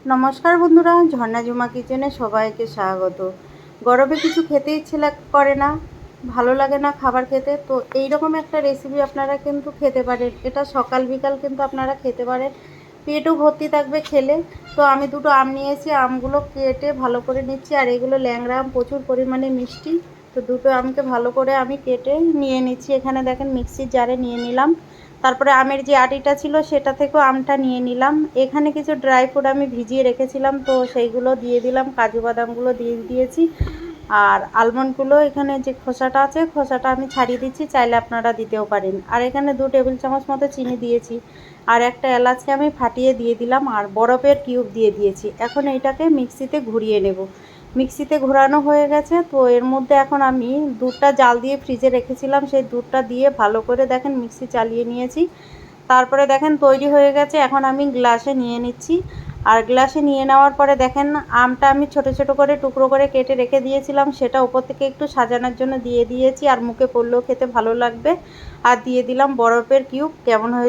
নমস্কার বন্ধুরা, ঝর্ণা ঝুমা কিচেনে সবাইকে স্বাগত। গরমে কিছু খেতে ইচ্ছে করে না, ভালো লাগে না খাবার খেতে, তো এই রকম একটা রেসিপি আপনারা কিন্তু খেতে পারেন। এটা সকাল বিকাল কিন্তু আপনারা খেতে পারেন, পেটও ভর্তি থাকবে খেলে। তো আমি দুটো আম নিয়েছি, আমগুলো কেটে ভালো করে নিচ্ছি। আর এগুলো ল্যাংড়া আম, প্রচুর পরিমাণে মিষ্টি। তো দুটো আমকে ভালো করে আমি কেটে নিয়ে নিচ্ছি। এখানে দেখেন মিক্সির জারে নিয়ে নিলাম। তারপরে আমের যে আটিটা ছিল সেটা থেকেও আমটা নিয়ে নিলাম। এখানে কিছু ড্রাই ফ্রুট আমি ভিজিয়ে রেখেছিলাম, তো সেইগুলো দিয়ে দিলাম। কাজু বাদামগুলো দিয়ে দিয়েছি। আর আলমন্ডগুলো এখানে যে খোসাটা আছে, খোসাটা আমি ছাড়িয়ে দিচ্ছি, চাইলে আপনারা দিতেও পারেন। আর এখানে 2 টেবিল চামচ মতো চিনি দিয়েছি। আর একটা এলাচকে আমি ফাটিয়ে দিয়ে দিলাম, আর বরফের কিউব দিয়ে দিয়েছি। এখন এইটাকে মিক্সিতে ঘুরিয়ে নেব। মিক্সিতে ঘোরানো হয়ে গেছে, তো এর মধ্যে এখন আমি দুধটা জাল দিয়ে ফ্রিজে রেখেছিলাম, সেই দুধটা দিয়ে ভালো করে দেখেন মিক্সি চালিয়ে নিয়েছি। তারপরে দেখেন তৈরি হয়ে গেছে। এখন আমি গ্লাসে নিয়ে নিচ্ছি। আর গ্লাসে নিয়ে নেওয়ার পরে দেখেন আমটা আমি ছোট ছোট করে টুকরো করে কেটে রেখে দিয়েছিলাম, সেটা উপর থেকে একটু সাজানোর জন্য দিয়ে দিয়েছি। আর মুখে পড়লেও খেতে ভালো লাগবে। আর দিয়ে দিলাম বরফের কিউব। কেমন হয়েছে